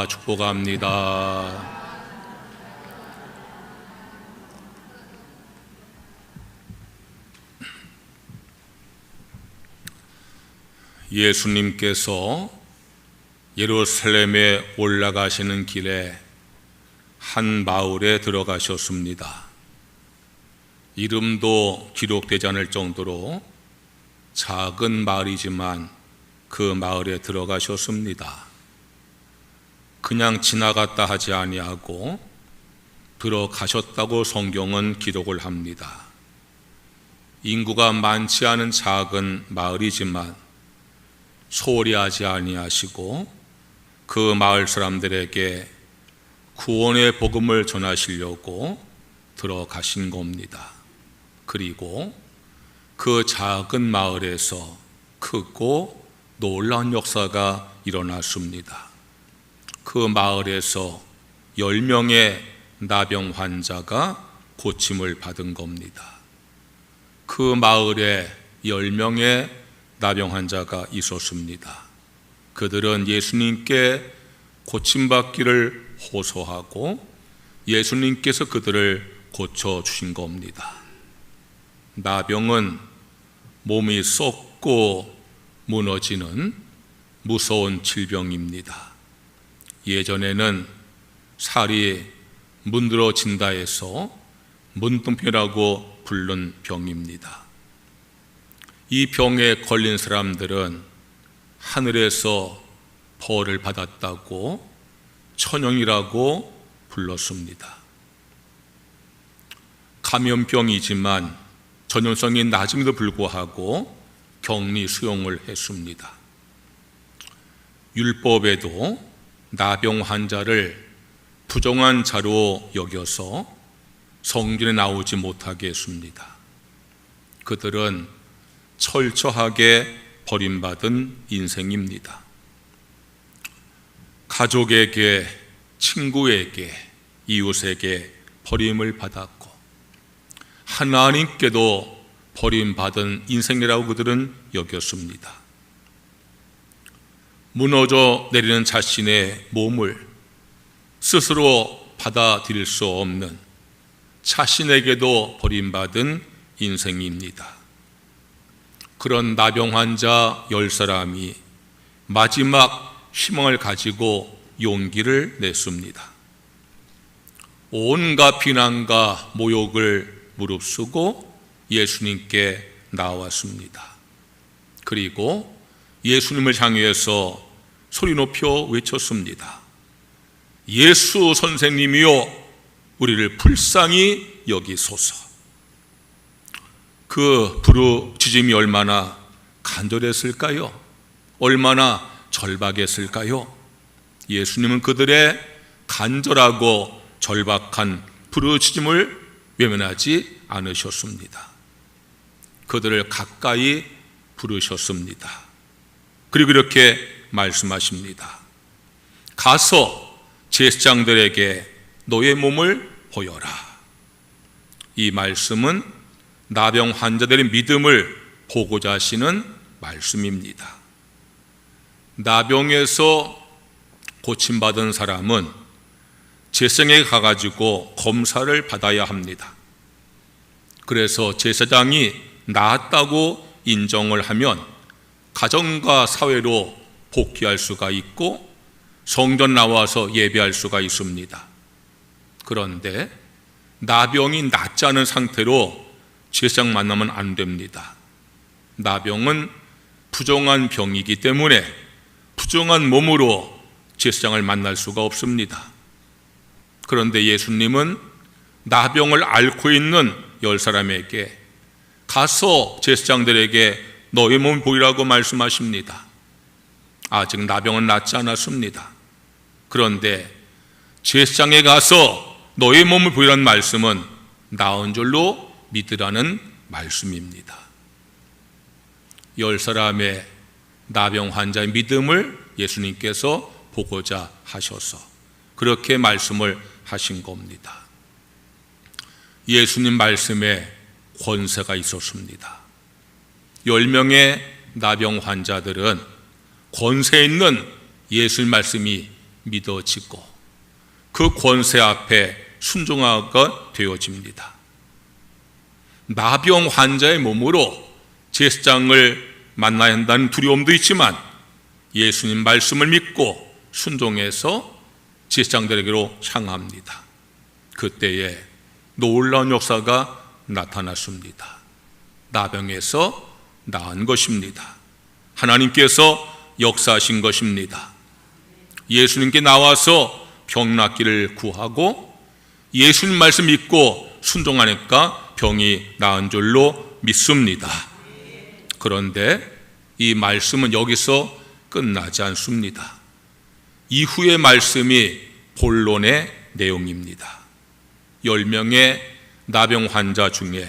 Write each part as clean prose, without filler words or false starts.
축복합니다. 예수님께서 예루살렘에 올라가시는 길에 한 마을에 들어가셨습니다. 이름도 기록되지 않을 정도로 작은 마을이지만 그 마을에 들어가셨습니다. 그냥 지나갔다 하지 아니하고 들어가셨다고 성경은 기록을 합니다. 인구가 많지 않은 작은 마을이지만 소홀히 하지 아니하시고 그 마을 사람들에게 구원의 복음을 전하시려고 들어가신 겁니다. 그리고 그 작은 마을에서 크고 놀라운 역사가 일어났습니다. 그 마을에서 10명의 나병 환자가 고침을 받은 겁니다. 그 마을에 10명의 나병 환자가 있었습니다. 그들은 예수님께 고침받기를 호소하고 예수님께서 그들을 고쳐주신 겁니다. 나병은 몸이 썩고 무너지는 무서운 질병입니다. 예전에는 살이 문드러진다 해서 문둥병이라고 부른 병입니다. 이 병에 걸린 사람들은 하늘에서 벌을 받았다고 천영이라고 불렀습니다. 감염병이지만 전염성이 낮음에도 불구하고 격리 수용을 했습니다. 율법에도 나병 환자를 부정한 자로 여겨서 성전에 나오지 못하게 했습니다. 그들은 철저하게 버림받은 인생입니다. 가족에게, 친구에게, 이웃에게 버림을 받았고 하나님께도 버림받은 인생이라고 그들은 여겼습니다. 무너져 내리는 자신의 몸을 스스로 받아들일 수 없는 자신에게도 버림받은 인생입니다. 그런 나병 환자 10사람이 마지막 희망을 가지고 용기를 냈습니다. 온갖 비난과 모욕을 무릅쓰고 예수님께 나왔습니다. 그리고 예수님을 향해서 소리 높여 외쳤습니다. 예수 선생님이여, 우리를 불쌍히 여기소서. 그 부르짖음이 얼마나 간절했을까요? 얼마나 절박했을까요? 예수님은 그들의 간절하고 절박한 부르짖음을 외면하지 않으셨습니다. 그들을 가까이 부르셨습니다. 그리고 이렇게 말씀하십니다. 가서 제사장들에게 너의 몸을 보여라. 이 말씀은 나병 환자들의 믿음을 보고자 하시는 말씀입니다. 나병에서 고침받은 사람은 제사장에 가가지고 검사를 받아야 합니다. 그래서 제사장이 나았다고 인정을 하면 가정과 사회로 복귀할 수가 있고 성전 나와서 예배할 수가 있습니다. 그런데 나병이 낫지 않은 상태로 제사장 만나면 안 됩니다. 나병은 부정한 병이기 때문에 부정한 몸으로 제사장을 만날 수가 없습니다. 그런데 예수님은 나병을 앓고 있는 10사람에게 가서 제사장들에게 너의 몸을 보이라고 말씀하십니다. 아직 나병은 낫지 않았습니다. 그런데 제사장에 가서 너의 몸을 보이라는 말씀은 나은 줄로 믿으라는 말씀입니다. 10사람의 나병 환자의 믿음을 예수님께서 보고자 하셔서 그렇게 말씀을 하신 겁니다. 예수님 말씀에 권세가 있었습니다. 10명의 나병 환자들은 권세 있는 예수님 말씀이 믿어지고 그 권세 앞에 순종하게 되어집니다. 나병 환자의 몸으로 제사장을 만나야 한다는 두려움도 있지만 예수님 말씀을 믿고 순종해서 제사장들에게로 향합니다. 그때에 놀라운 역사가 나타났습니다. 나병에서 나은 것입니다. 하나님께서 역사하신 것입니다. 예수님께 나와서 병 낫기를 구하고 예수님 말씀 믿고 순종하니까 병이 나은 줄로 믿습니다. 그런데 이 말씀은 여기서 끝나지 않습니다. 이후의 말씀이 본론의 내용입니다. 10명의 나병 환자 중에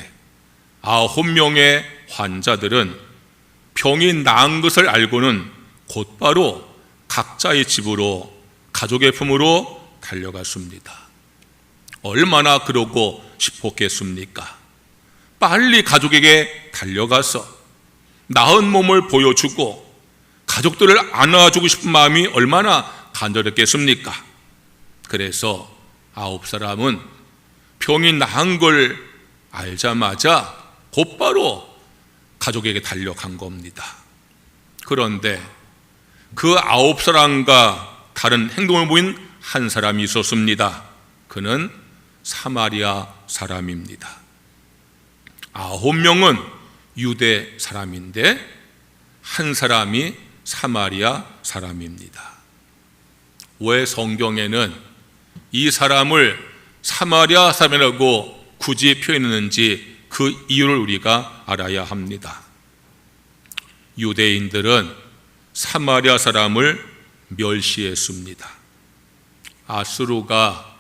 9명의 환자들은 병이 나은 것을 알고는 곧바로 각자의 집으로 가족의 품으로 달려갔습니다. 얼마나 그러고 싶었겠습니까? 빨리 가족에게 달려가서 나은 몸을 보여주고 가족들을 안아주고 싶은 마음이 얼마나 간절했겠습니까? 그래서 9사람은 병이 나은 걸 알자마자 곧바로 가족에게 달려간 겁니다. 그런데 그 9사람과 다른 행동을 보인 한 사람이 있었습니다. 그는 사마리아 사람입니다. 9명은 유대 사람인데 한 사람이 사마리아 사람입니다. 왜 성경에는 이 사람을 사마리아 사람이라고 굳이 표현했는지 그 이유를 우리가 알아야 합니다. 유대인들은 사마리아 사람을 멸시했습니다. 아수르가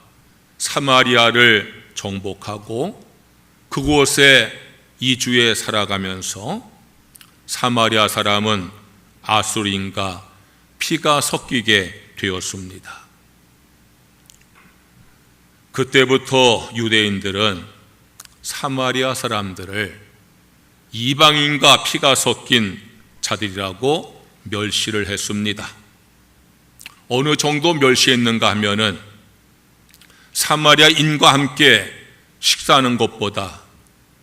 사마리아를 정복하고 그곳에 2주에 살아가면서 사마리아 사람은 아수르인과 피가 섞이게 되었습니다. 그때부터 유대인들은 사마리아 사람들을 이방인과 피가 섞인 자들이라고 멸시를 했습니다. 어느 정도 멸시했는가 하면은 사마리아인과 함께 식사하는 것보다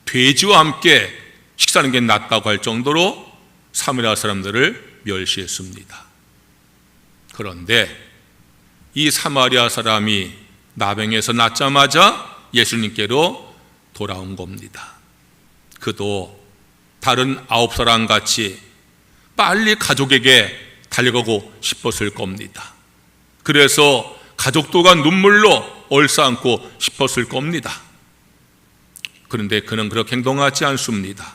돼지와 함께 식사하는 게 낫다고 할 정도로 사마리아 사람들을 멸시했습니다. 그런데 이 사마리아 사람이 나병에서 낫자마자 예수님께로 돌아온 겁니다. 그도 다른 9사람 같이 빨리 가족에게 달려가고 싶었을 겁니다. 그래서 가족들과 눈물로 얼싸안고 싶었을 겁니다. 그런데 그는 그렇게 행동하지 않습니다.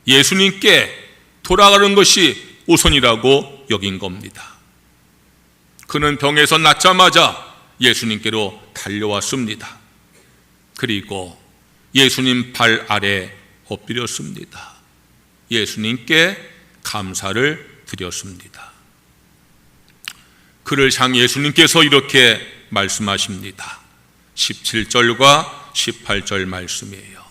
예수님께 돌아가는 것이 우선이라고 여긴 겁니다. 그는 병에서 낫자마자 예수님께로 달려왔습니다. 그리고 예수님 발 아래 엎드렸습니다. 예수님께 감사를 드렸습니다. 그를 향해 예수님께서 이렇게 말씀하십니다. 17절과 18절 말씀이에요.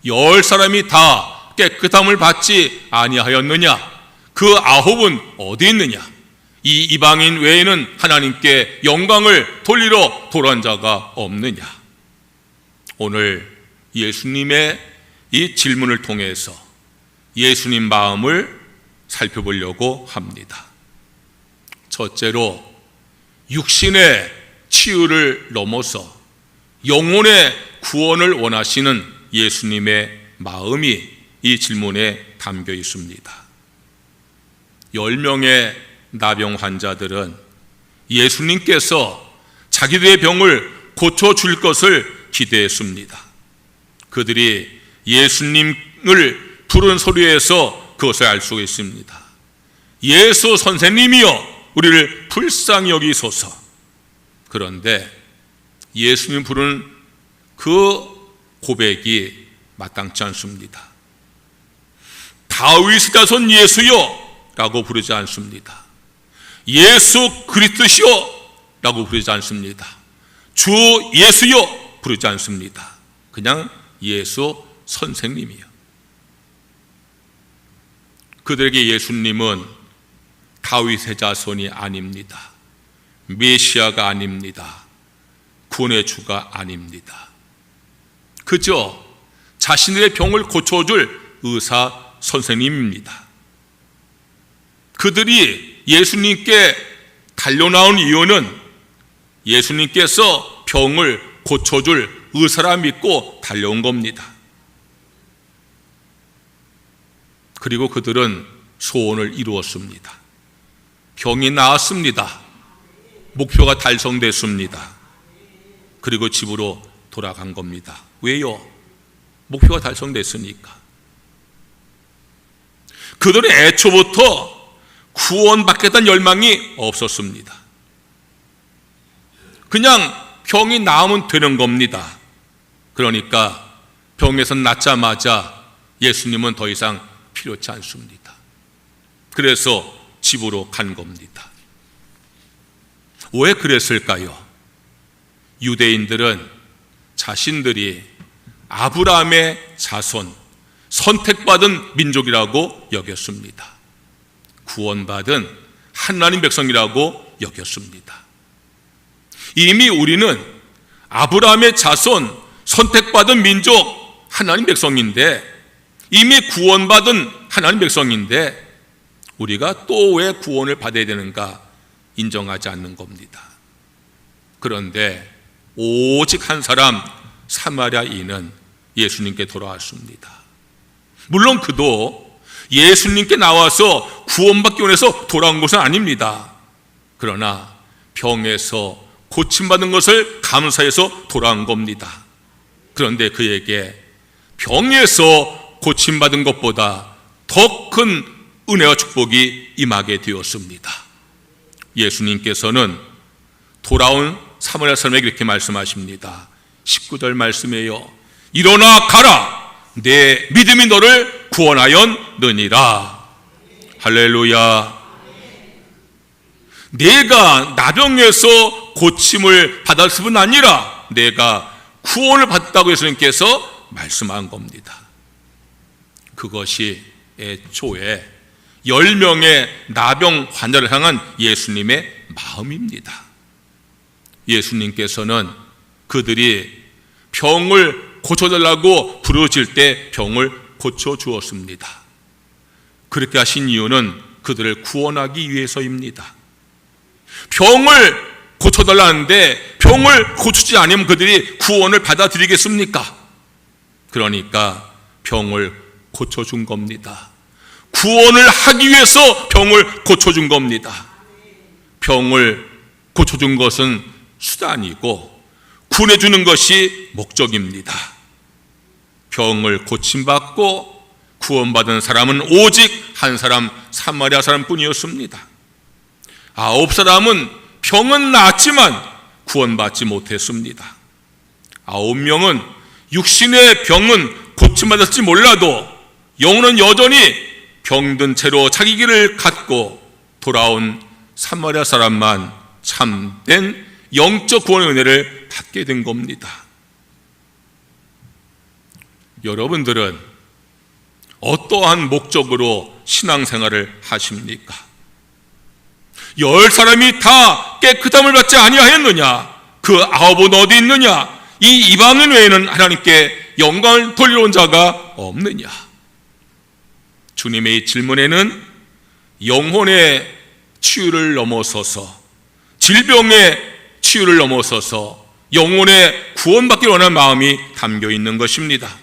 10사람이 다 깨끗함을 받지 아니하였느냐? 그 9은 어디 있느냐? 이 이방인 외에는 하나님께 영광을 돌리러 돌아온 자가 없느냐? 오늘 예수님의 이 질문을 통해서 예수님 마음을 살펴보려고 합니다. 첫째로 육신의 치유를 넘어서 영혼의 구원을 원하시는 예수님의 마음이 이 질문에 담겨 있습니다. 10명의 나병 환자들은 예수님께서 자기들의 병을 고쳐줄 것을 기대했습니다. 그들이 예수님을 부른 소리에서 그것을 알 수가 있습니다. 예수 선생님이여 우리를 불쌍히 여기소서. 그런데 예수님 부르는 그 고백이 마땅치 않습니다. 다윗의 자손 예수여 라고 부르지 않습니다. 예수 그리스도시여 라고 부르지 않습니다. 주 예수여 부르지 않습니다. 그냥 예수 선생님이요. 그들에게 예수님은 다윗의 자손이 아닙니다. 메시아가 아닙니다. 구원의 주가 아닙니다. 그저 자신의 병을 고쳐줄 의사 선생님입니다. 그들이 예수님께 달려나온 이유는 예수님께서 병을 고쳐줄 의사라 믿고 달려온 겁니다. 그리고 그들은 소원을 이루었습니다. 병이 나았습니다. 목표가 달성됐습니다. 그리고 집으로 돌아간 겁니다. 왜요? 목표가 달성됐으니까. 그들은 애초부터 구원받겠다는 열망이 없었습니다. 그냥 병이 나으면 되는 겁니다. 그러니까 병에서 낫자마자 예수님은 더 이상 필요치 않습니다. 그래서 집으로 간 겁니다. 왜 그랬을까요? 유대인들은 자신들이 아브라함의 자손, 선택받은 민족이라고 여겼습니다. 구원받은 하나님 백성이라고 여겼습니다. 이미 우리는 아브라함의 자손, 선택받은 민족, 하나님 백성인데, 이미 구원받은 하나님 백성인데 우리가 또 왜 구원을 받아야 되는가 인정하지 않는 겁니다. 그런데 오직 한 사람 사마리아인은 예수님께 돌아왔습니다. 물론 그도 예수님께 나와서 구원받기 원해서 돌아온 것은 아닙니다. 그러나 병에서 고침받은 것을 감사해서 돌아온 겁니다. 그런데 그에게 병에서 고침받은 것보다 더 큰 은혜와 축복이 임하게 되었습니다. 예수님께서는 돌아온 사마리아 사람에게 이렇게 말씀하십니다. 19절 말씀이에요. 일어나 가라, 내 믿음이 너를 구원하였느니라. 할렐루야. 내가 나병에서 고침을 받았을 뿐 아니라 내가 구원을 받았다고 예수님께서 말씀한 겁니다. 그것이 애초에 10명의 나병 환자를 향한 예수님의 마음입니다. 예수님께서는 그들이 병을 고쳐달라고 부르짖을 때 병을 고쳐주었습니다. 그렇게 하신 이유는 그들을 구원하기 위해서입니다. 병을 고쳐달라는데 병을 고치지 않으면 그들이 구원을 받아들이겠습니까? 그러니까 병을 고쳐준 겁니다. 구원을 하기 위해서 병을 고쳐준 겁니다. 병을 고쳐준 것은 수단이고 구원해주는 것이 목적입니다. 병을 고침받고 구원받은 사람은 오직 한 사람, 사마리아 사람뿐이었습니다. 9사람은 병은 나았지만 구원받지 못했습니다. 9명은 육신의 병은 고침받았을지 몰라도 영혼은 여전히 병든 채로 자기 길을 갖고 돌아온 사마리아 사람만 참된 영적 구원의 은혜를 받게 된 겁니다. 여러분들은 어떠한 목적으로 신앙생활을 하십니까? 10사람이 다 깨끗함을 받지 아니하였느냐? 그 9은 어디 있느냐? 이 이방인 외에는 하나님께 영광을 돌리러 온 자가 없느냐? 주님의 이 질문에는 영혼의 치유를 넘어서서, 질병의 치유를 넘어서서 영혼의 구원받기를 원하는 마음이 담겨 있는 것입니다.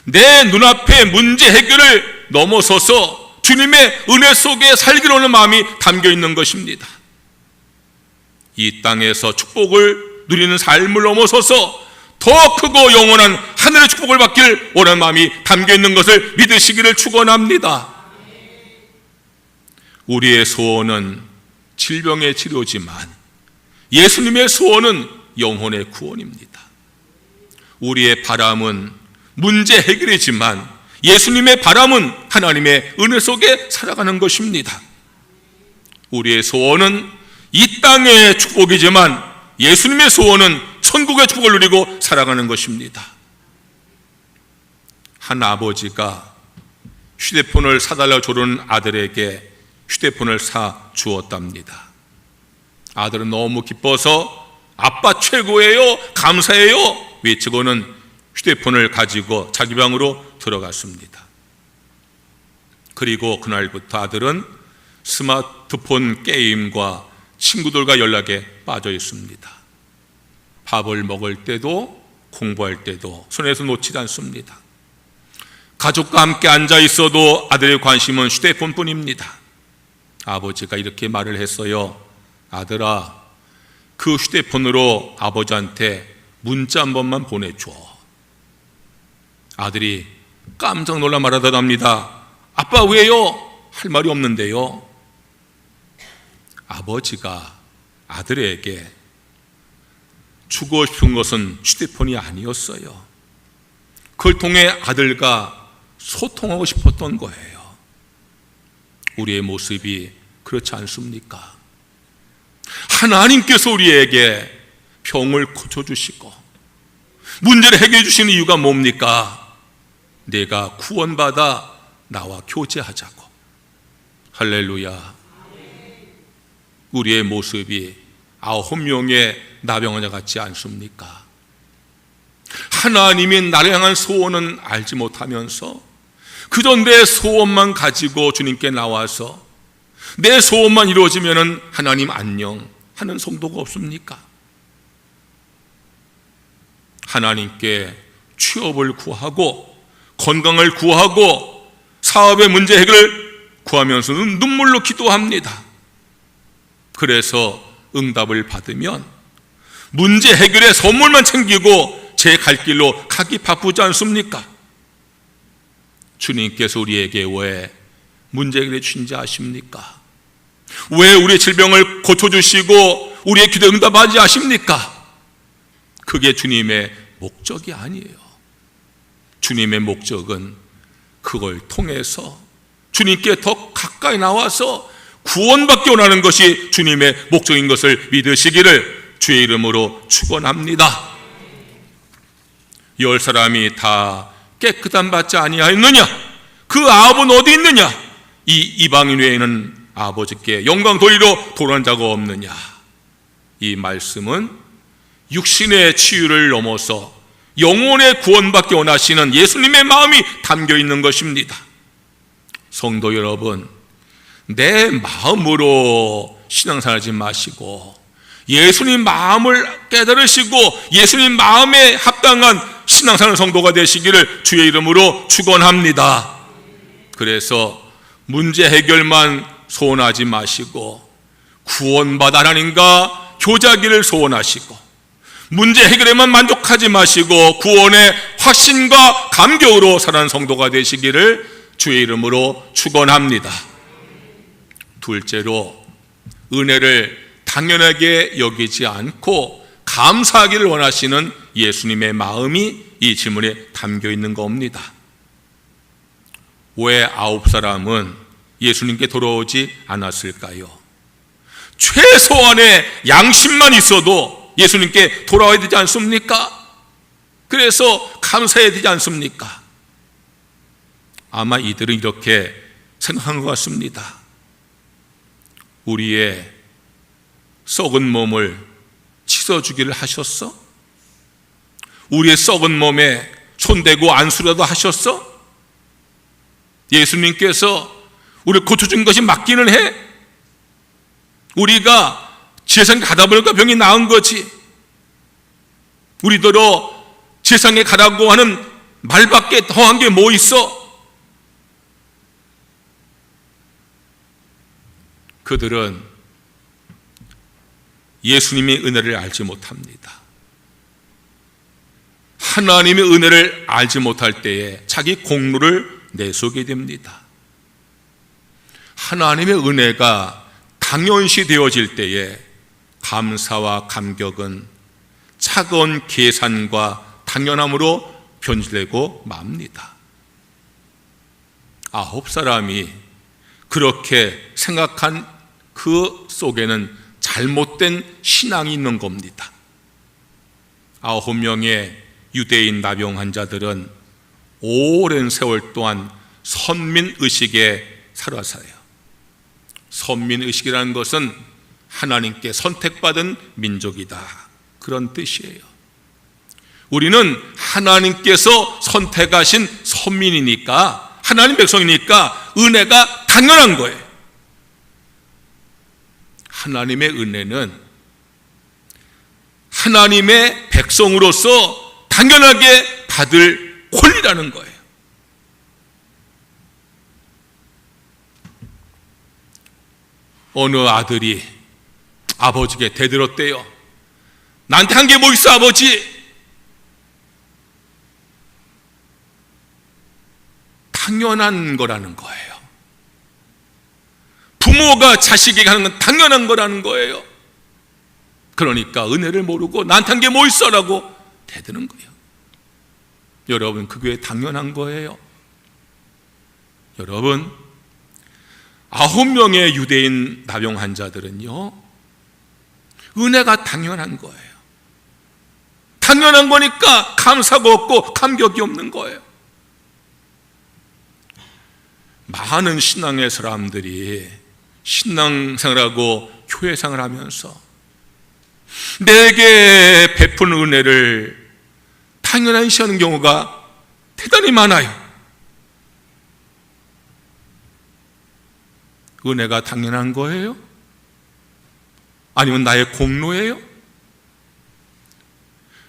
내 눈앞의 문제 해결을 넘어서서 주님의 은혜 속에 살기를 원하는 마음이 담겨 있는 것입니다. 이 땅에서 축복을 누리는 삶을 넘어서서 더 크고 영원한 하늘의 축복을 받길 원하는 마음이 담겨 있는 것을 믿으시기를 축원합니다. 우리의 소원은 질병의 치료지만 예수님의 소원은 영혼의 구원입니다. 우리의 바람은 문제 해결이지만 예수님의 바람은 하나님의 은혜 속에 살아가는 것입니다. 우리의 소원은 이 땅의 축복이지만 예수님의 소원은 천국의 축복을 누리고 살아가는 것입니다. 한 아버지가 휴대폰을 사달라고 조르는 아들에게 휴대폰을 사 주었답니다. 아들은 너무 기뻐서 아빠 최고예요, 감사해요 외치고는 휴대폰을 가지고 자기 방으로 들어갔습니다. 그리고 그날부터 아들은 스마트폰 게임과 친구들과 연락에 빠져 있습니다. 밥을 먹을 때도 공부할 때도 손에서 놓치지 않습니다. 가족과 함께 앉아 있어도 아들의 관심은 휴대폰뿐입니다. 아버지가 이렇게 말을 했어요. 아들아, 그 휴대폰으로 아버지한테 문자 한 번만 보내줘. 아들이 깜짝 놀라 말하더랍니다. 아빠 왜요? 할 말이 없는데요. 아버지가 아들에게 주고 싶은 것은 휴대폰이 아니었어요. 그걸 통해 아들과 소통하고 싶었던 거예요. 우리의 모습이 그렇지 않습니까? 하나님께서 우리에게 병을 고쳐주시고 문제를 해결해 주시는 이유가 뭡니까? 내가 구원받아 나와 교제하자고. 할렐루야. 우리의 모습이 9명의 나병원자 같지 않습니까? 하나님이 나를 향한 소원은 알지 못하면서 그저 내 소원만 가지고 주님께 나와서 내 소원만 이루어지면 하나님 안녕 하는 성도가 없습니까? 하나님께 취업을 구하고 건강을 구하고 사업의 문제 해결을 구하면서는 눈물로 기도합니다. 그래서 응답을 받으면 문제 해결의 선물만 챙기고 제 갈 길로 가기 바쁘지 않습니까? 주님께서 우리에게 왜 문제 해결해 주신지 아십니까? 왜 우리의 질병을 고쳐주시고 우리의 기도 응답하지 아십니까? 그게 주님의 목적이 아니에요. 주님의 목적은 그걸 통해서 주님께 더 가까이 나와서 구원받기 원하는 것이 주님의 목적인 것을 믿으시기를 주의 이름으로 축원합니다. 10사람이 다 깨끗함 받지 아니하였느냐? 그 아합은 어디 있느냐? 이 이방인 외에는 아버지께 영광 돌리러 돌아온 자가 없느냐? 이 말씀은 육신의 치유를 넘어서 영혼의 구원받기 원하시는 예수님의 마음이 담겨 있는 것입니다. 성도 여러분, 내 마음으로 신앙생활하지 마시고 예수님 마음을 깨달으시고 예수님 마음에 합당한 신앙생활 성도가 되시기를 주의 이름으로 축원합니다. 그래서 문제 해결만 소원하지 마시고 구원받아 하나님과 교제하기를 소원하시고 문제 해결에만 만족하지 마시고 구원의 확신과 감격으로 살아가는 성도가 되시기를 주의 이름으로 축원합니다. 둘째로, 은혜를 당연하게 여기지 않고 감사하기를 원하시는 예수님의 마음이 이 질문에 담겨 있는 겁니다. 왜 9사람은 예수님께 돌아오지 않았을까요? 최소한의 양심만 있어도 예수님께 돌아와야 되지 않습니까? 그래서 감사해야 되지 않습니까? 아마 이들은 이렇게 생각한 것 같습니다. 우리의 썩은 몸을 씻어주기를 하셨어? 우리의 썩은 몸에 손대고 안수라도 하셨어? 예수님께서 우리를 고쳐준 것이 맞기는 해? 우리가 세상에 가다 보니까 병이 나은 거지. 우리더러 세상에 가라고 하는 말밖에 더한 게 뭐 있어? 그들은 예수님의 은혜를 알지 못합니다. 하나님의 은혜를 알지 못할 때에 자기 공로를 내세우게 됩니다. 하나님의 은혜가 당연시 되어질 때에 감사와 감격은 차가운 계산과 당연함으로 변질되고 맙니다. 9사람이 그렇게 생각한 그 속에는 잘못된 신앙이 있는 겁니다. 9명의 유대인 나병 환자들은 오랜 세월 동안 선민의식에 살았어요. 선민의식이라는 것은 하나님께 선택받은 민족이다, 그런 뜻이에요. 우리는 하나님께서 선택하신 선민이니까, 하나님 백성이니까 은혜가 당연한 거예요. 하나님의 은혜는 하나님의 백성으로서 당연하게 받을 권리라는 거예요. 어느 아들이 아버지께 대들었대요. 나한테 한 게 뭐 있어 아버지? 당연한 거라는 거예요. 부모가 자식에게 하는 건 당연한 거라는 거예요. 그러니까 은혜를 모르고 나한테 한 게 뭐 있어 라고 대드는 거예요. 여러분, 그게 당연한 거예요. 여러분, 9명의 유대인 나병 환자들은요, 은혜가 당연한 거예요. 당연한 거니까 감사가 없고 감격이 없는 거예요. 많은 신앙의 사람들이 신앙생활하고 교회생활을 하면서 내게 베푼 은혜를 당연한 시하는 경우가 대단히 많아요. 은혜가 당연한 거예요? 아니면 나의 공로예요?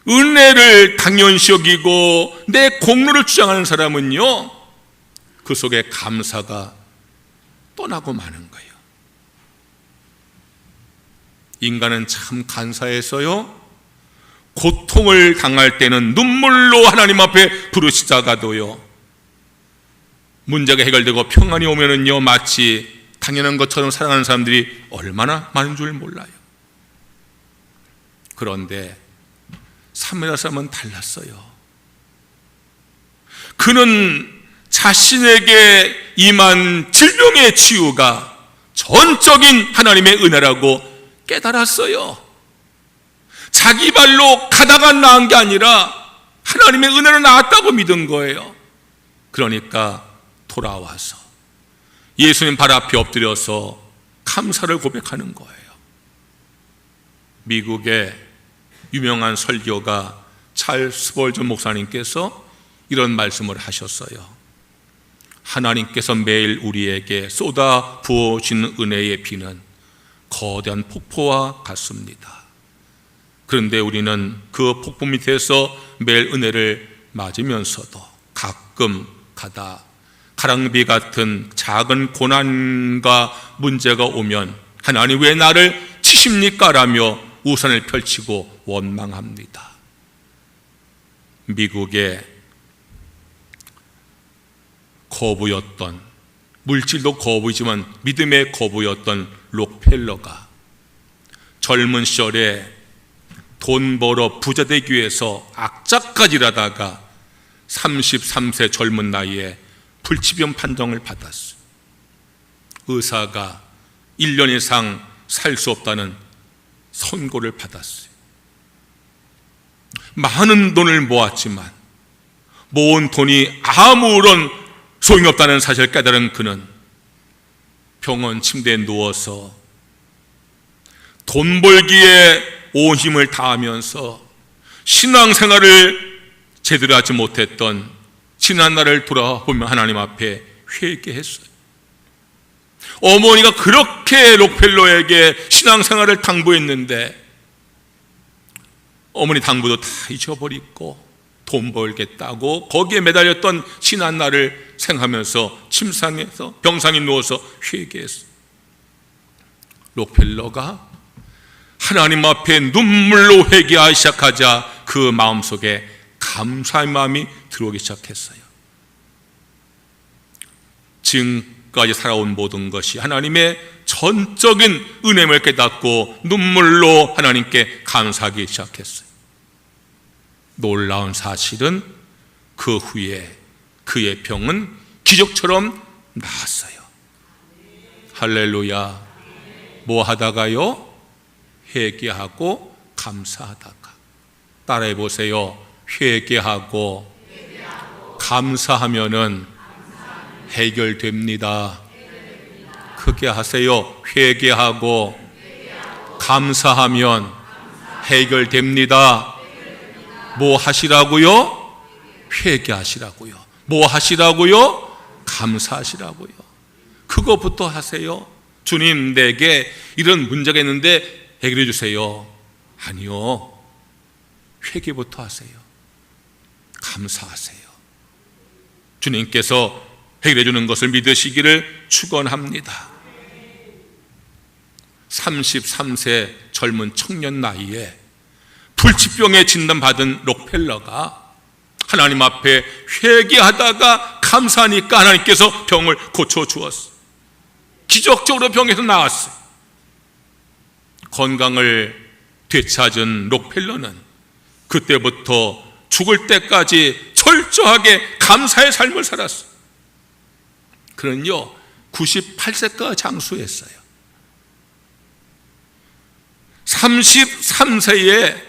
은혜를 당연시 여기고 내 공로를 주장하는 사람은요, 그 속에 감사가 떠나고 마는 거예요. 인간은 참 간사해서요, 고통을 당할 때는 눈물로 하나님 앞에 부르시다가도요, 문제가 해결되고 평안이 오면은요, 마치 당연한 것처럼 살아가는 사람들이 얼마나 많은 줄 몰라요. 그런데 사마리아 사람은 달랐어요. 그는 자신에게 임한 질병의 치유가 전적인 하나님의 은혜라고 깨달았어요. 자기 발로 가다가 나은 게 아니라 하나님의 은혜로 나았다고 믿은 거예요. 그러니까 돌아와서 예수님 발 앞에 엎드려서 감사를 고백하는 거예요. 미국의 유명한 설교가 찰스 스펄전 목사님께서 이런 말씀을 하셨어요. 하나님께서 매일 우리에게 쏟아 부어주는 은혜의 비는 거대한 폭포와 같습니다. 그런데 우리는 그 폭포 밑에서 매일 은혜를 맞으면서도 가끔 가다 가랑비 같은 작은 고난과 문제가 오면 하나님 왜 나를 치십니까? 라며 우산을 펼치고 원망합니다. 미국의 거부였던, 물질도 거부이지만 믿음의 거부였던 록펠러가 젊은 시절에 돈 벌어 부자 되기 위해서 악착가질하다가 33세 젊은 나이에 불치병 판정을 받았어요. 의사가 1년 이상 살 수 없다는 선고를 받았어요. 많은 돈을 모았지만 모은 돈이 아무런 소용이 없다는 사실을 깨달은 그는 병원 침대에 누워서 돈 벌기에 온 힘을 다하면서 신앙생활을 제대로 하지 못했던 지난날을 돌아보며 하나님 앞에 회개했어요. 어머니가 그렇게 록펠러에게 신앙생활을 당부했는데 어머니 당부도 다 잊어버리고 돈 벌겠다고 거기에 매달렸던 지난날을 생각하면서 침상에서 병상에 누워서 회개했어요. 록펠러가 하나님 앞에 눈물로 회개하기 시작하자 그 마음속에 감사의 마음이 들어오기 시작했어요. 지금까지 살아온 모든 것이 하나님의 전적인 은혜를 깨닫고 눈물로 하나님께 감사하기 시작했어요. 놀라운 사실은 그 후에 그의 병은 기적처럼 나았어요. 할렐루야. 뭐 하다가요? 회개하고 감사하다가. 따라해 보세요. 회개하고 감사하면은 해결됩니다. 크게 하세요. 회개하고 감사하면 해결됩니다. 뭐 하시라고요? 회개하시라고요. 뭐 하시라고요? 감사하시라고요. 그것부터 하세요. 주님, 내게 이런 문제가 있는데 해결해 주세요. 아니요, 회개부터 하세요. 감사하세요. 주님께서 해결해 주는 것을 믿으시기를 축원합니다. 33세 젊은 청년 나이에 불치병에 진단받은 록펠러가 하나님 앞에 회개하다가 감사하니까 하나님께서 병을 고쳐주었어요. 기적적으로 병에서 나았어요. 건강을 되찾은 록펠러는 그때부터 죽을 때까지 철저하게 감사의 삶을 살았어요. 그는요 98세까지 장수했어요. 33세에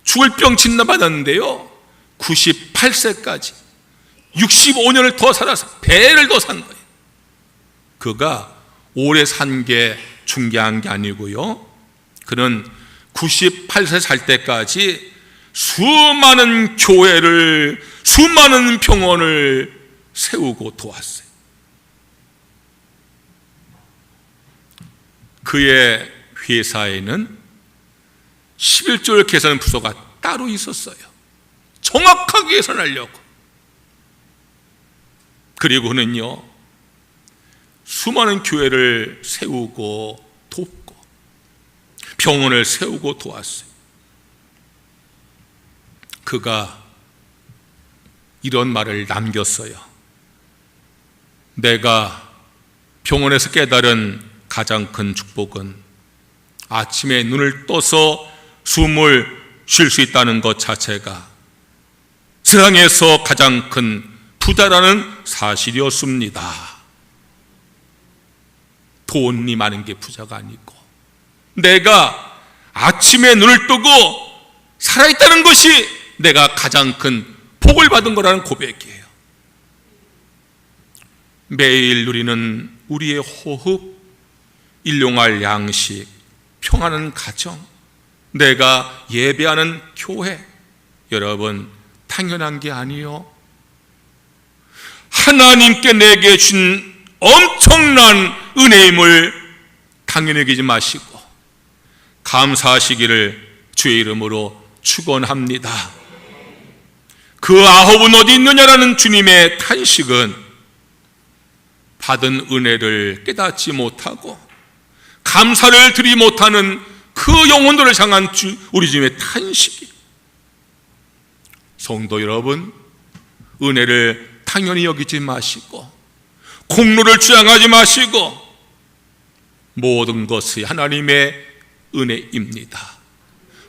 죽을 병 진단받았는데요 98세까지 65년을 더 살아서 배를 더 산 거예요. 그가 오래 산 게 중요한 게 아니고요, 그는 98세 살 때까지 수많은 교회를, 수많은 병원을 세우고 도왔어요. 그의 회사에는 11조를 계산하는 부서가 따로 있었어요. 정확하게 계산하려고. 그리고 그는요 수많은 교회를 세우고 돕고 병원을 세우고 도왔어요. 그가 이런 말을 남겼어요. 내가 병원에서 깨달은 가장 큰 축복은 아침에 눈을 떠서 숨을 쉴 수 있다는 것 자체가 세상에서 가장 큰 부자라는 사실이었습니다. 돈이 많은 게 부자가 아니고 내가 아침에 눈을 뜨고 살아있다는 것이 내가 가장 큰 복을 받은 거라는 고백이에요. 매일 누리는 우리의 호흡, 일용할 양식, 평안한 가정, 내가 예배하는 교회, 여러분 당연한 게 아니요, 하나님께 내게 준 엄청난 은혜임을 당연히 여기지 마시고 감사하시기를 주의 이름으로 축원합니다. 그 아홉은 어디 있느냐라는 주님의 탄식은 받은 은혜를 깨닫지 못하고 감사를 드리지 못하는 그 영혼들을 향한 우리 주님의 탄식이. 성도 여러분, 은혜를 당연히 여기지 마시고 공로를 주장하지 마시고 모든 것이 하나님의 은혜입니다.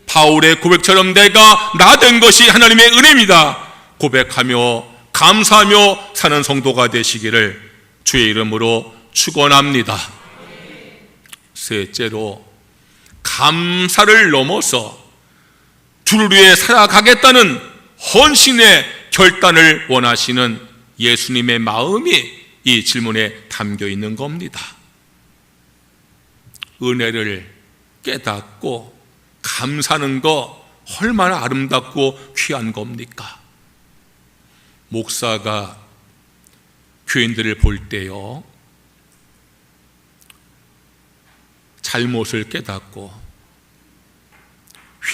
바울의 고백처럼 내가 나 된 것이 하나님의 은혜입니다 고백하며 감사하며 사는 성도가 되시기를 주의 이름으로 축원합니다. 셋째로, 감사를 넘어서 주를 위해 살아가겠다는 헌신의 결단을 원하시는 예수님의 마음이 이 질문에 담겨 있는 겁니다. 은혜를 깨닫고 감사하는 거 얼마나 아름답고 귀한 겁니까? 목사가 교인들을 볼 때요 잘못을 깨닫고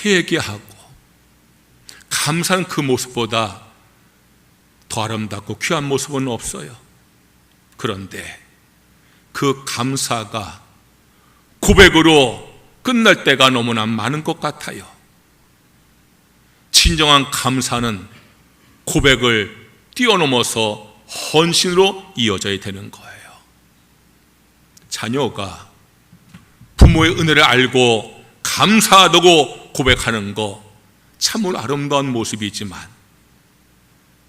회개하고 감사하는 그 모습보다 더 아름답고 귀한 모습은 없어요. 그런데 그 감사가 고백으로 끝날 때가 너무나 많은 것 같아요. 진정한 감사는 고백을 뛰어넘어서 헌신으로 이어져야 되는 거예요. 자녀가 부모의 은혜를 알고 감사하다고 고백하는 거 참으로 아름다운 모습이지만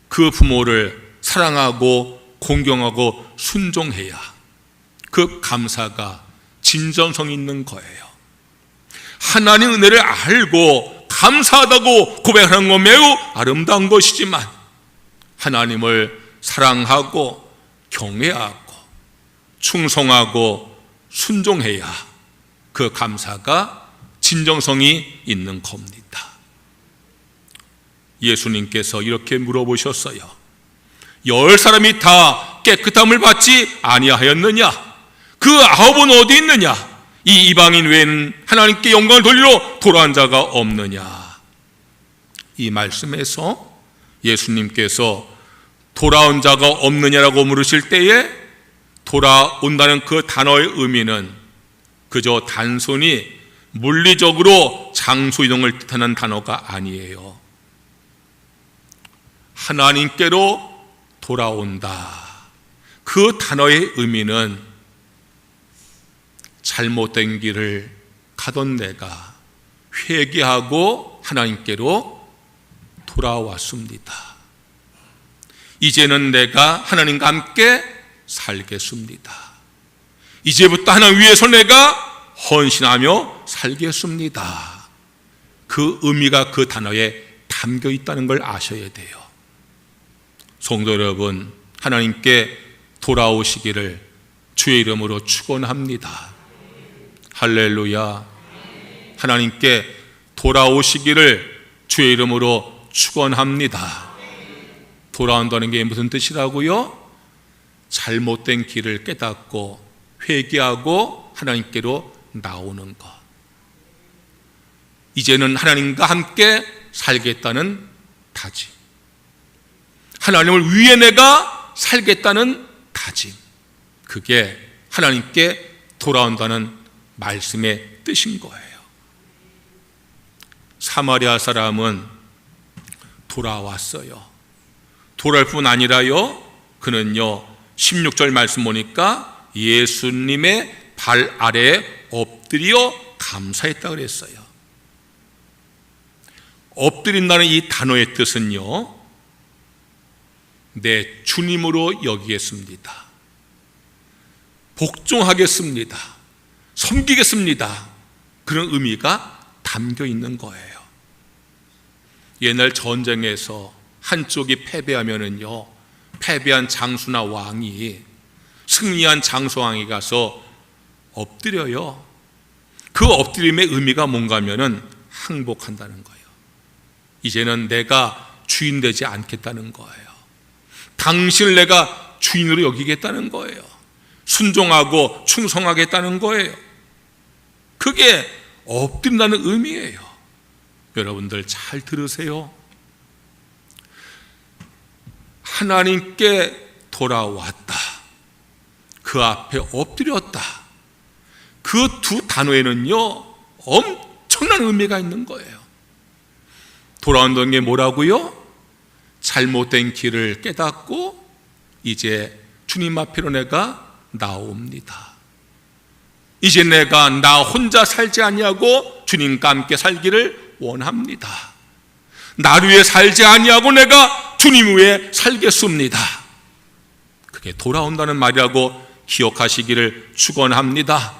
그 부모를 사랑하고 공경하고 순종해야 그 감사가 진정성 있는 거예요. 하나님의 은혜를 알고 감사하다고 고백하는 건 매우 아름다운 것이지만 하나님을 사랑하고 경외하고 충성하고 순종해야 그 감사가 진정성이 있는 겁니다. 예수님께서 이렇게 물어보셨어요. 10사람이 다 깨끗함을 받지 아니하였느냐? 그 9은 어디 있느냐? 이 이방인 외에는 하나님께 영광을 돌리러 돌아온 자가 없느냐? 이 말씀에서 예수님께서 돌아온 자가 없느냐라고 물으실 때에 돌아온다는 그 단어의 의미는 그저 단순히 물리적으로 장소 이동을 뜻하는 단어가 아니에요. 하나님께로 돌아온다. 그 단어의 의미는 잘못된 길을 가던 내가 회개하고 하나님께로 돌아왔습니다. 이제는 내가 하나님과 함께 살겠습니다. 이제부터 하나님 위해서 내가 헌신하며 살겠습니다. 그 의미가 그 단어에 담겨 있다는 걸 아셔야 돼요. 성도 여러분, 하나님께 돌아오시기를 주의 이름으로 축원합니다. 할렐루야. 하나님께 돌아오시기를 주의 이름으로 축원합니다. 돌아온다는 게 무슨 뜻이라고요? 잘못된 길을 깨닫고 회개하고 하나님께로 나오는 것. 이제는 하나님과 함께 살겠다는 다짐. 하나님을 위해 내가 살겠다는 다짐. 그게 하나님께 돌아온다는 말씀의 뜻인 거예요. 사마리아 사람은 돌아왔어요. 돌아올 뿐 아니라요, 그는요 16절 말씀 보니까 예수님의 발 아래에 엎드려 감사했다 그랬어요. 엎드린다는 이 단어의 뜻은요, 내 주님으로 여기겠습니다. 복종하겠습니다. 섬기겠습니다. 그런 의미가 담겨 있는 거예요. 옛날 전쟁에서 한쪽이 패배하면은요, 패배한 장수나 왕이 승리한 장수왕이 가서 엎드려요. 그 엎드림의 의미가 뭔가 하면은 항복한다는 거예요. 이제는 내가 주인 되지 않겠다는 거예요. 당신을 내가 주인으로 여기겠다는 거예요. 순종하고 충성하겠다는 거예요. 그게 엎드린다는 의미예요. 여러분들 잘 들으세요. 하나님께 돌아왔다, 그 앞에 엎드렸다, 그 두 단어에는요 엄청난 의미가 있는 거예요. 돌아온다는 게 뭐라고요? 잘못된 길을 깨닫고 이제 주님 앞으로 내가 나옵니다. 이제 내가 나 혼자 살지 아니하고 주님과 함께 살기를 원합니다. 나를 위해 살지 아니하고 내가 주님 위해 살겠습니다. 그게 돌아온다는 말이라고 기억하시기를 축원합니다.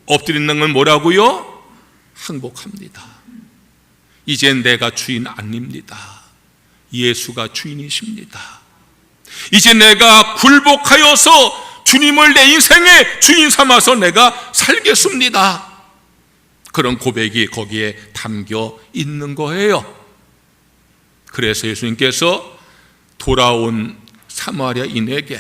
엎드리는 건 뭐라고요? 항복합니다. 이젠 내가 주인 아닙니다. 예수가 주인이십니다. 이제 내가 굴복하여서 주님을 내 인생의 주인 삼아서 내가 살겠습니다. 그런 고백이 거기에 담겨 있는 거예요. 그래서 예수님께서 돌아온 사마리아인에게,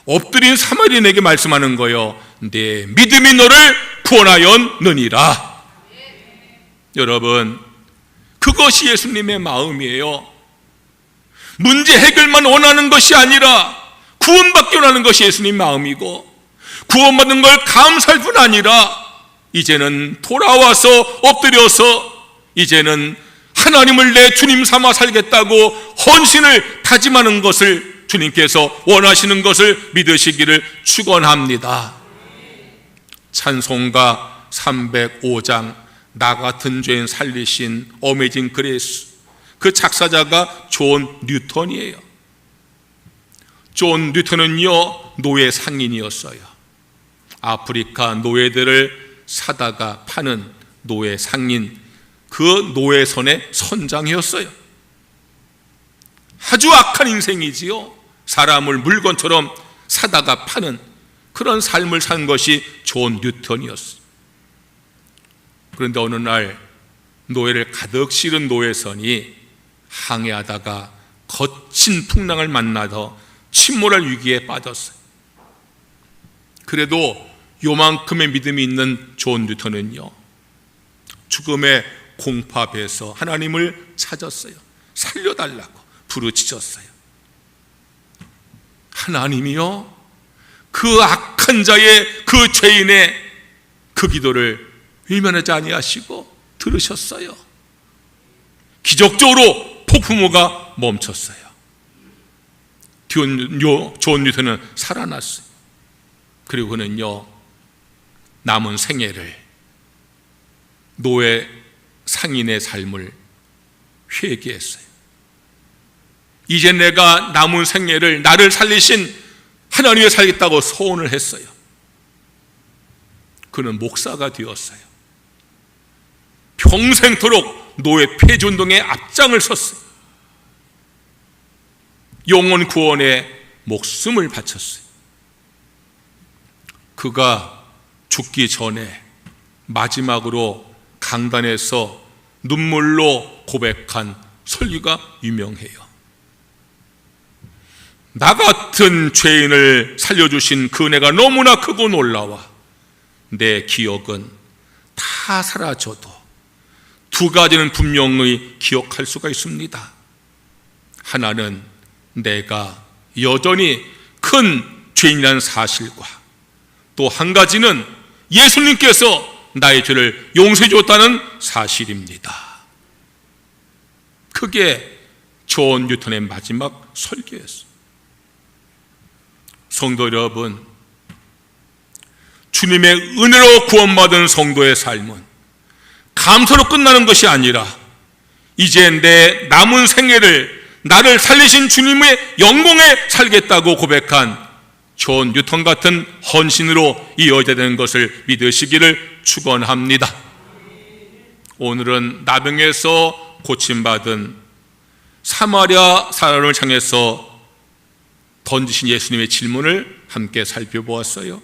엎드린 사마리아인에게 말씀하는 거예요. 내 믿음이 너를 구원하였느니라. 여러분, 그것이 예수님의 마음이에요. 문제 해결만 원하는 것이 아니라 구원받기 원하는 것이 예수님 마음이고, 구원받는 걸 감사할 뿐 아니라 이제는 돌아와서 엎드려서 이제는 하나님을 내 주님 삼아 살겠다고 헌신을 다짐하는 것을 주님께서 원하시는 것을 믿으시기를 축원합니다. 찬송가 305장 나 같은 죄인 살리신 어메이징 그레이스, 그 작사자가 존 뉴턴이에요. 존 뉴턴은요 노예 상인이었어요. 아프리카 노예들을 사다가 파는 노예 상인, 그 노예선의 선장이었어요. 아주 악한 인생이지요. 사람을 물건처럼 사다가 파는 그런 삶을 산 것이 존 뉴턴이었어요. 그런데 어느 날 노예를 가득 실은 노예선이 항해하다가 거친 풍랑을 만나서 침몰할 위기에 빠졌어요. 그래도 요만큼의 믿음이 있는 존 뉴턴은요, 죽음의 공팝에서 하나님을 찾았어요. 살려달라고 부르짖었어요. 하나님이요, 그 악한 자의, 그 죄인의 그 기도를 외면하지 아니하시고 들으셨어요. 기적적으로 폭풍우가 멈췄어요. 존 뉴턴은 살아났어요. 그리고 그는요, 남은 생애를 노예 상인의 삶을 회개했어요. 이제 내가 남은 생애를 나를 살리신 하나님을 살겠다고 소원을 했어요. 그는 목사가 되었어요. 평생토록 노예 폐지운동의 앞장을 섰어요. 영혼 구원에 목숨을 바쳤어요. 그가 죽기 전에 마지막으로 강단에서 눈물로 고백한 설교가 유명해요. 나 같은 죄인을 살려주신 그 은혜가 너무나 크고 놀라워 내 기억은 다 사라져도 두 가지는 분명히 기억할 수가 있습니다. 하나는 내가 여전히 큰 죄인이라는 사실과, 또 한 가지는 예수님께서 나의 죄를 용서해 줬다는 사실입니다. 그게 존 뉴턴의 마지막 설교였어요. 성도 여러분, 주님의 은혜로 구원받은 성도의 삶은 감사로 끝나는 것이 아니라 이제 내 남은 생애를 나를 살리신 주님의 영광에 살겠다고 고백한 존 뉴턴 같은 헌신으로 이어져야 되는 것을 믿으시기를 축원합니다. 오늘은 나병에서 고침받은 사마리아 사람을 향해서 던지신 예수님의 질문을 함께 살펴보았어요.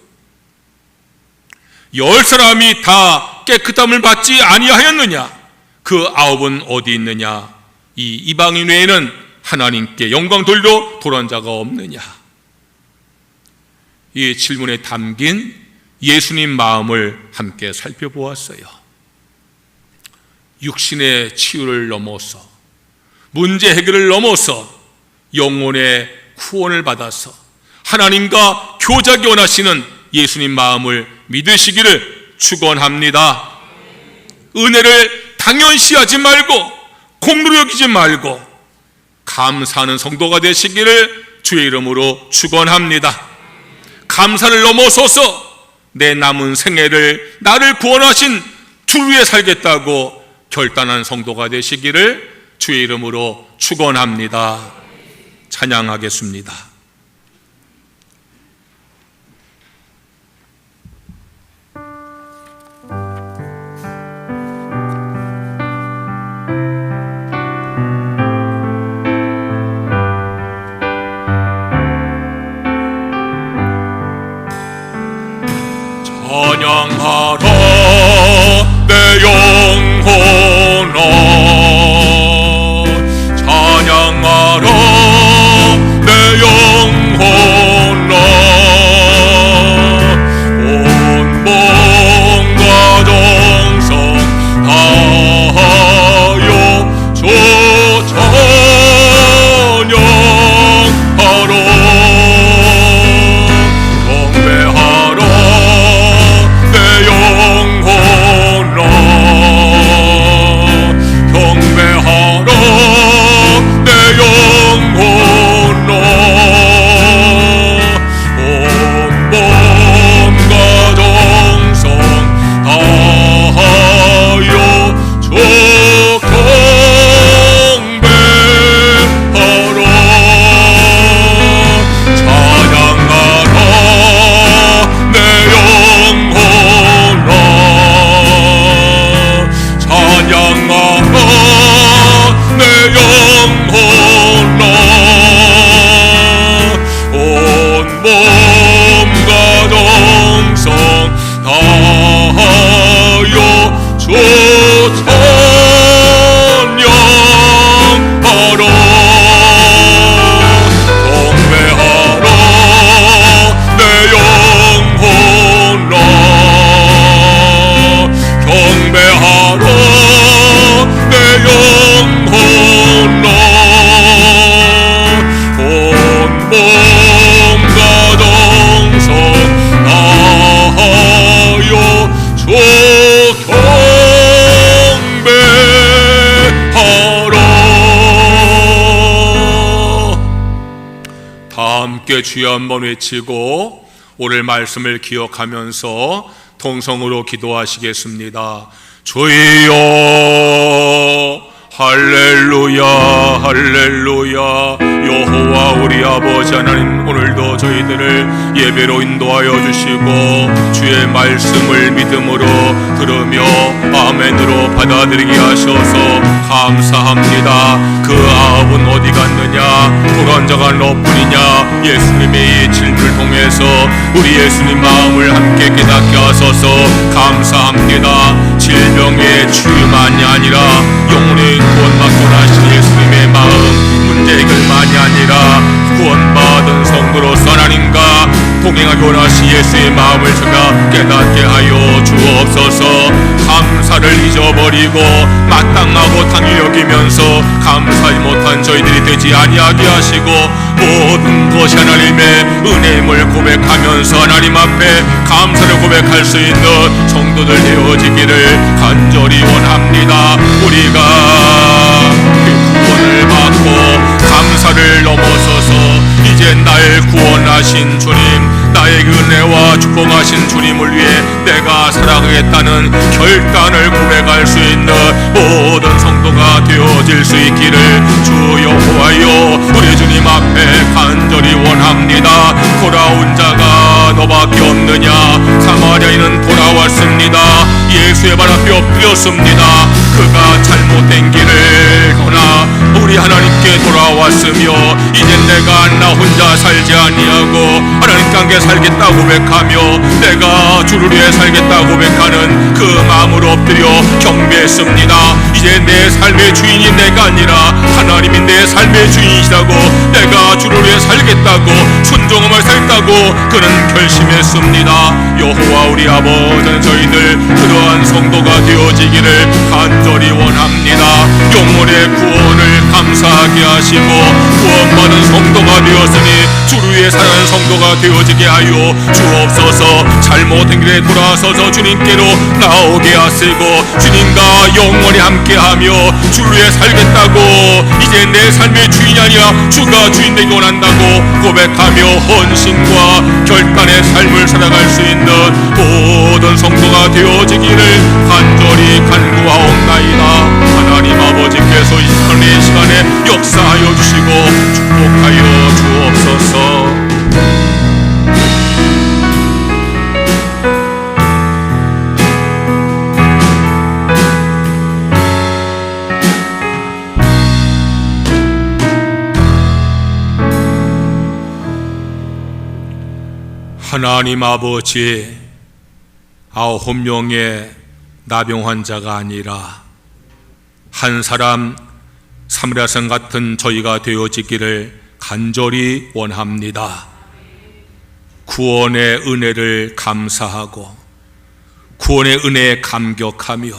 10사람이 다 깨끗함을 받지 아니하였느냐? 그 9은 어디 있느냐? 이 이방인 외에는 하나님께 영광 돌려 돌아온 자가 없느냐? 이 질문에 담긴 예수님 마음을 함께 살펴보았어요. 육신의 치유를 넘어서, 문제 해결을 넘어서 영혼의 구원을 받아서 하나님과 교제하기 원하시는 예수님 마음을 믿으시기를 축원합니다. 은혜를 당연시하지 말고 공로로 여기지 말고 감사하는 성도가 되시기를 주의 이름으로 축원합니다. 감사를 넘어서서 내 남은 생애를 나를 구원하신 주 위에 살겠다고 결단한 성도가 되시기를 주의 이름으로 축원합니다. 찬양하겠습니다. 찬양하라 내 영혼아, 찬양하라 내 영혼아. 함께 주여 한번 외치고 오늘 말씀을 기억하면서 통성으로 기도하시겠습니다. 주여 할렐루야 할렐루야. 여호와 우리 아버지 하나님, 오늘도 저희들을 예배로 인도하여 주시고 주의 말씀을 믿음으로 들으며 아멘으로 받아들이게 하셔서 감사합니다. 그 아합은 어디 갔느냐, 돌아온 자가 너뿐이냐. 예수님의 이 질문을 통해서 우리 예수님 마음을 함께 깨닫게 하소서. 감사합니다. 질병의 치유만이 아니라 영혼의 구원받고 나신 예수님의 마음, 문제 해결만이 아니라 구원받은 성도로서 하나님과 동행하기 원하신 예수의 마음을 제가 깨닫게 하여 주옵소서. 감사를 잊어버리고 마땅하고 당연히 여기면서 감사하지 못한 저희들이 되지 아니하게 하시고 모든 것이 하나님의 은혜임을 고백하면서 하나님 앞에 감사를 고백할 수 있는 성도들 되어지기를 간절히 원합니다. 우리가 구원을 받고 감사를 넘어서서 이제 날 구원하신 주님, 나의 은혜와 축복하신 주님을 위해 내가 살아가겠다는 결단을 고백할 수 있는 모든 성도가 되어질 수 있기를 주 여호와여 우리 주님 앞에 간절히 원합니다. 돌아온 자가 너밖에 없느냐. 사마리아인은 돌아왔습니다. 예수의 발 앞에 엎드렸습니다. 그가 잘못된 길을 떠나 우리 하나님께 돌아왔으며 이젠 내가 나 혼자 살지 아니하고 하나님께 함께 살겠다고 고백하며 내가 주를 위해 살겠다고 고백하는 그 마음으로 엎드려 경배했습니다. 이제 내 삶의 주인이 내가 아니라 하나님이 내 삶의 주인이시라고, 내가 주를 위해 살겠다고 순종함을 살겠다고 그는 결심했습니다. 여호와 우리 아버지는 저희들 그러한 성도가 되어지기를 간절히 원합니다. 영혼의 구원을 감사하게 하시고 구원받은 성도가 되었으니 주를 위해 사는 성도가 되어지게 하여 주옵소서. 잘못된 길에 돌아서서 주님께로 나오게 하시고 주님과 영원히 함께하며 주를 위해 살겠다고, 이제 내 삶의 주인이 아니라 주가 주인 되기 원한다고 고백하며 헌신과 결단의 삶을 살아갈 수 있는 모든 성도가 되어지기를 간절히 간구하옵나이다. 하나님 아버지께서 이 시간에 역사하여 주시고 축복하여 주옵소서. 하나님 아버지, 9명의 나병 환자가 아니라 한 사람 사마리아성 같은 저희가 되어지기를 간절히 원합니다. 구원의 은혜를 감사하고 구원의 은혜에 감격하며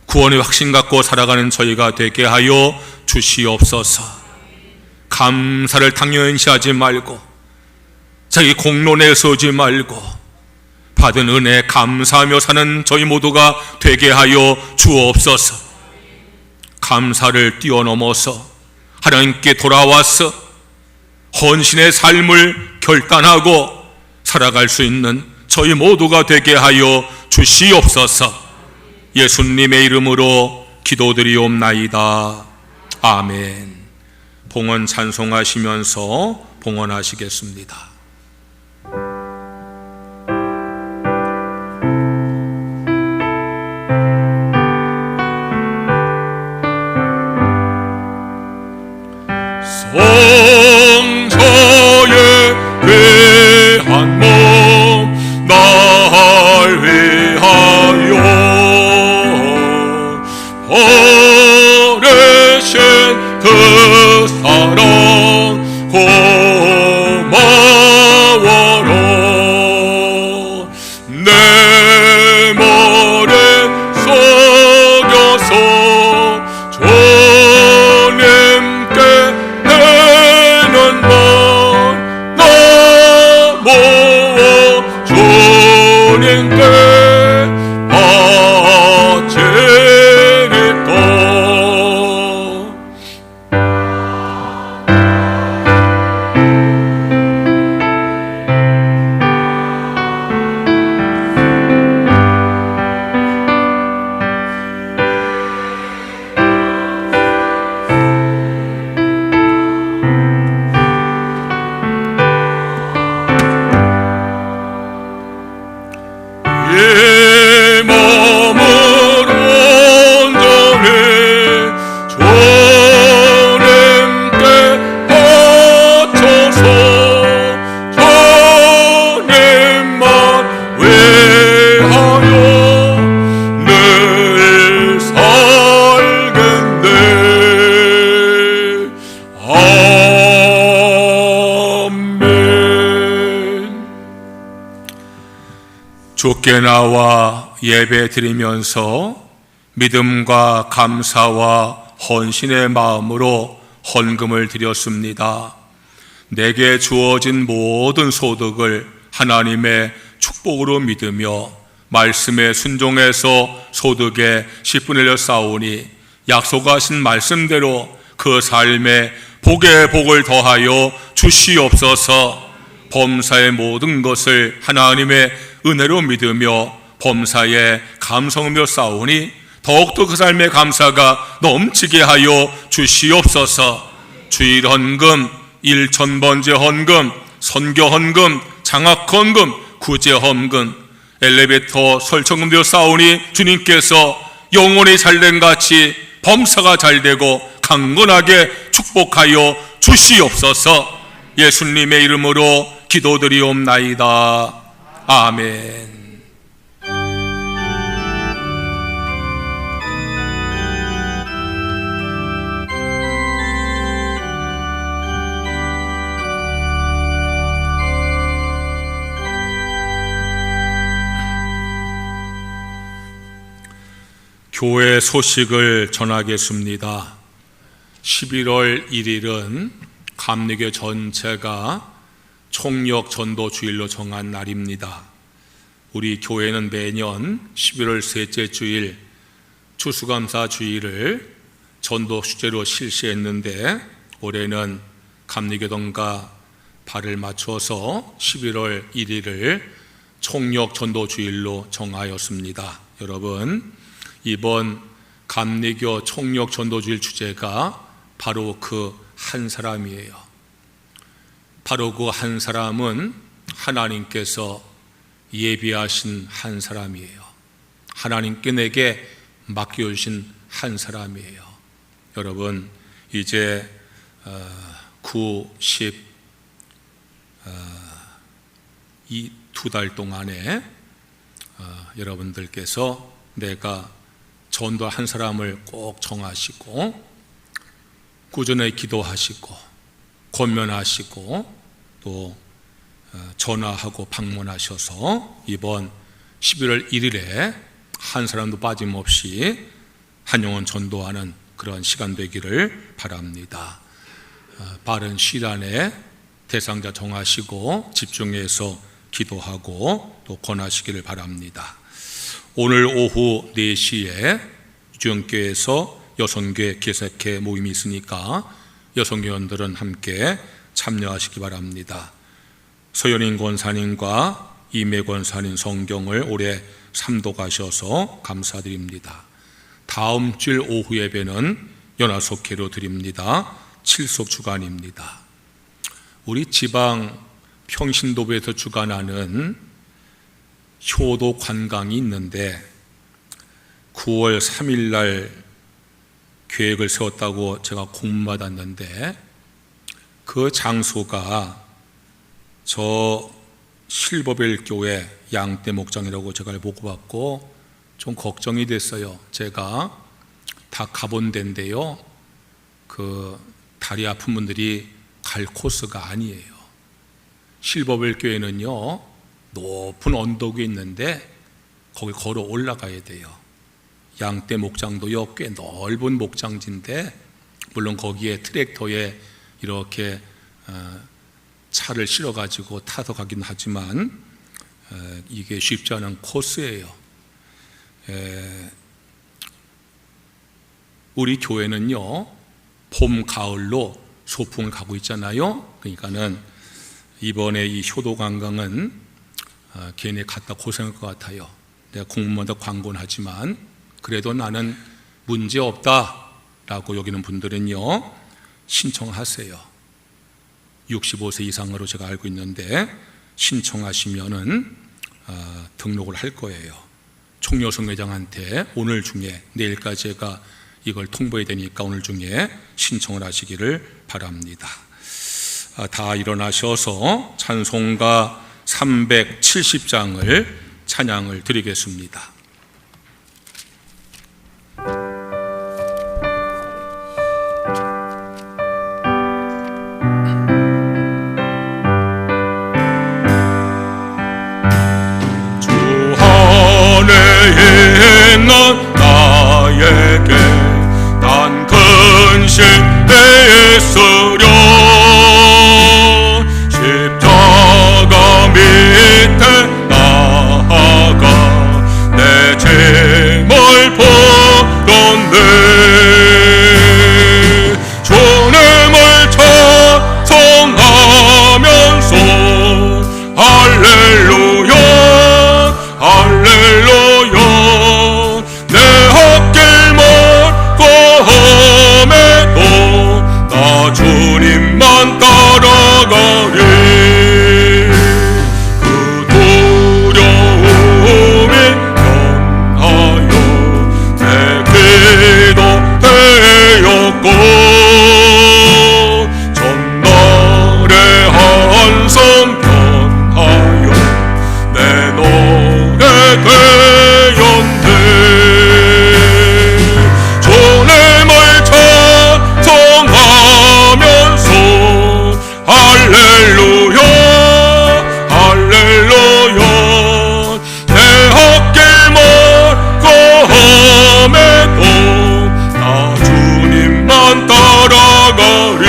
구원의 확신 갖고 살아가는 저희가 되게 하여 주시옵소서. 감사를 당연시하지 말고 자기 공론에 서지 말고 받은 은혜에 감사하며 사는 저희 모두가 되게 하여 주옵소서. 감사를 뛰어넘어서 하나님께 돌아와서 헌신의 삶을 결단하고 살아갈 수 있는 저희 모두가 되게 하여 주시옵소서. 예수님의 이름으로 기도드리옵나이다. 아멘. 봉헌 찬송하시면서 봉헌하시겠습니다. 성자의 귀한 몸 날 위하여 버리신 그 사랑 고마워라. 내 머리 속여서 주께 나와 예배 드리면서 믿음과 감사와 헌신의 마음으로 헌금을 드렸습니다. 내게 주어진 모든 소득을 하나님의 축복으로 믿으며 말씀에 순종해서 소득의 10분의 1을 쌓으니 약속하신 말씀대로 그 삶에 복의 복을 더하여 주시옵소서. 범사의 모든 것을 하나님의 은혜로 믿으며 범사에 감성하며 싸우니 더욱더 그 삶의 감사가 넘치게 하여 주시옵소서. 주일 헌금, 일천번제 헌금, 선교 헌금, 장학 헌금, 구제 헌금, 엘리베이터 설정금되어 싸우니 주님께서 영혼이 잘된 같이 범사가 잘되고 강건하게 축복하여 주시옵소서. 예수님의 이름으로 기도드리옵나이다. 아멘. 교회 소식을 전하겠습니다. 11월 1일은 감리교 전체가 총력 전도 주일로 정한 날입니다. 우리 교회는 매년 11월 셋째 주일 추수감사 주일을 전도 주제로 실시했는데 올해는 감리교동과 발을 맞춰서 11월 1일을 총력 전도 주일로 정하였습니다. 여러분, 이번 감리교 총력 전도 주일 주제가 바로 그 한 사람이에요. 바로 그 한 사람은 하나님께서 예비하신 한 사람이에요. 하나님께 내게 맡겨주신 한 사람이에요. 여러분, 이제 9, 10, 이 2달 동안에 여러분들께서 내가 전도 한 사람을 꼭 정하시고 꾸준히 기도하시고 권면하시고 또 전화하고 방문하셔서 이번 11월 1일에 한 사람도 빠짐없이 한 영혼 전도하는 그런 시간 되기를 바랍니다. 빠른 시간에 대상자 정하시고 집중해서 기도하고 또 권하시기를 바랍니다. 오늘 오후 4시에 유정교회에서 여성교회 개색회 모임이 있으니까 여성교원들은 함께 참여하시기 바랍니다. 서현인 권사님과 이매 권사님 성경을 올해 삼독하셔서 감사드립니다. 다음 주일 오후 예배는 연화속회로 드립니다. 7속 주간입니다. 우리 지방 평신도부에서 주관하는 효도 관광이 있는데 9월 3일 날 계획을 세웠다고 제가 공문받았는데 그 장소가 저 실버벨 교회 양떼 목장이라고 제가 보고받고 좀 걱정이 됐어요. 제가 다 가본 데인데요, 그 다리 아픈 분들이 갈 코스가 아니에요. 실버벨 교회는요 높은 언덕이 있는데 거기 걸어 올라가야 돼요. 양떼 목장도요 꽤 넓은 목장지인데 물론 거기에 트랙터에 이렇게 차를 실어가지고 타서 가긴 하지만 이게 쉽지 않은 코스예요. 우리 교회는요 봄, 가을로 소풍을 가고 있잖아요. 그러니까는 이번에 이 효도 관광은 괜히 갔다 고생할 것 같아요. 내가 공무원도 광고는 하지만 그래도 나는 문제 없다라고 여기는 분들은요 신청하세요. 65세 이상으로 제가 알고 있는데 신청하시면은 등록을 할 거예요. 총여성회장한테 오늘 중에, 내일까지 제가 이걸 통보해야 되니까 오늘 중에 신청을 하시기를 바랍니다. 다 일어나셔서 찬송가 370장을 찬양을 드리겠습니다. 주 주님을 찬송하면서 할렐루야 할렐루야 내 앞길 멀고 험해도 나 주님만 따라가리 그 두려움이 변하여 내 기도 되었고 전날의 한성 변하여 내 노래 되었네 주님을 찬송하면서 할렐루야 할렐루야 내 앞길 멀고 험해도 나 주님만 따라가리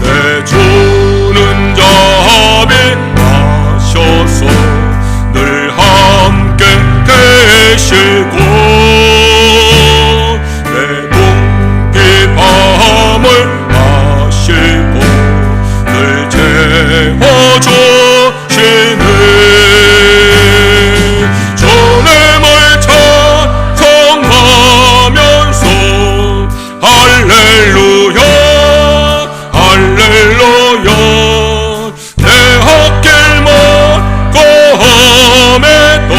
내 주는 자비하셔서 늘 함께 계시고 내 공기 밤을 마시고 늘 채워주시네 주님을 찬송하면서 할렐루야 할렐루야 내 앞길 멀고 험해도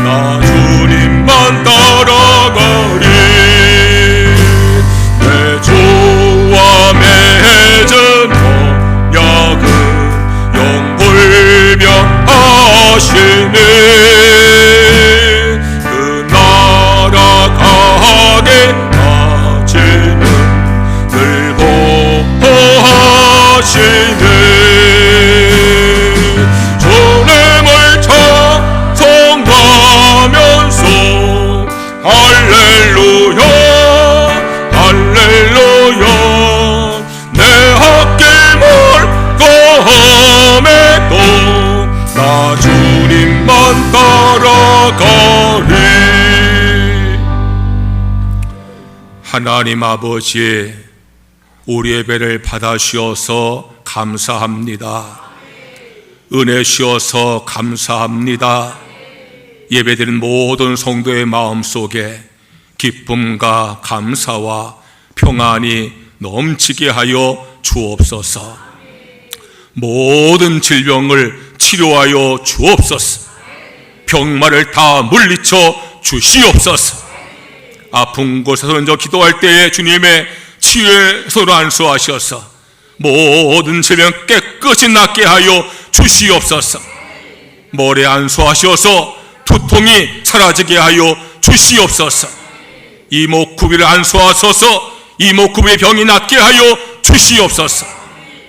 나 주님만 따라가리 내 주와 맺은 언약은 영불변하시네 그 나라 가게까지는 늘 보호하시네 주님을 찬송하면서 할렐루야 할렐루야 내 앞길 멀고 험해도 나 주님만 따라가리 하나님 아버지, 우리 예배를 받아주셔서 감사합니다. 은혜 주셔서 감사합니다. 예배드린 모든 성도의 마음속에 기쁨과 감사와 평안이 넘치게 하여 주옵소서. 모든 질병을 치료하여 주옵소서. 병마를 다 물리쳐 주시옵소서. 아픈 곳에서 먼저 기도할 때에 주님의 치유의 손으로 안수하셔서 모든 질병 깨끗이 낫게 하여 주시옵소서. 머리에 안수하셔서 두통이 사라지게 하여 주시옵소서. 이목구비를 안수하셔서 이목구비의 병이 낫게 하여 주시옵소서.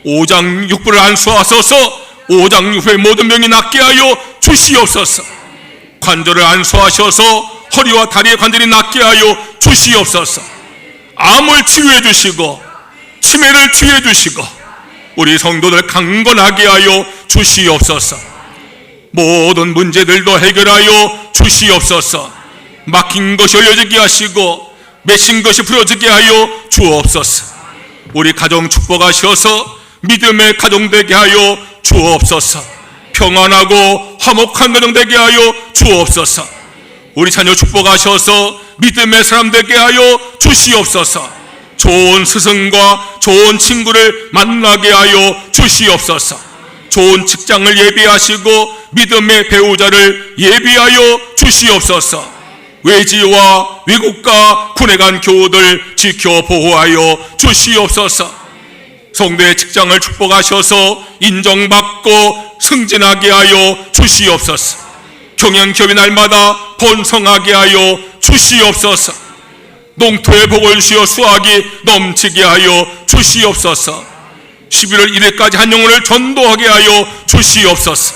오장육부를 안수하셔서 오장육부의 모든 병이 낫게 하여 주시옵소서. 관절을 안수하셔서 허리와 다리의 관절이 낫게 하여 주시옵소서. 암을 치유해 주시고 치매를 치유해 주시고 우리 성도들 강건하게 하여 주시옵소서. 모든 문제들도 해결하여 주시옵소서. 막힌 것이 열려지게 하시고 맺힌 것이 풀어지게 하여 주옵소서. 우리 가정 축복하셔서 믿음의 가정 되게 하여 주옵소서. 평안하고 화목한 가정 되게 하여 주옵소서. 우리 자녀 축복하셔서 믿음의 사람 되게 하여 주시옵소서. 좋은 스승과 좋은 친구를 만나게 하여 주시옵소서. 좋은 직장을 예비하시고 믿음의 배우자를 예비하여 주시옵소서. 외지와 외국과 군에 간 교우들 지켜 보호하여 주시옵소서. 성도의 직장을 축복하셔서 인정받고 승진하게 하여 주시옵소서. 경영기업이 날마다 번성하게 하여 주시옵소서. 농토의 복을 주시어 수확이 넘치게 하여 주시옵소서. 11월 1일까지 한 영혼을 전도하게 하여 주시옵소서.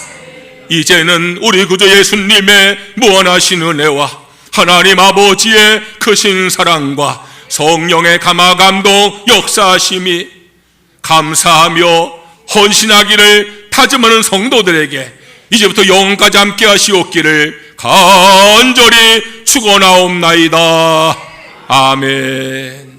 이제는 우리 구주 예수님의 무한하신 은혜와 하나님 아버지의 크신 사랑과 성령의 감화감동 역사하심이 감사하며 헌신하기를 다짐하는 성도들에게 이제부터 영원까지 함께 하시옵기를 간절히 축원하옵나이다. 아멘.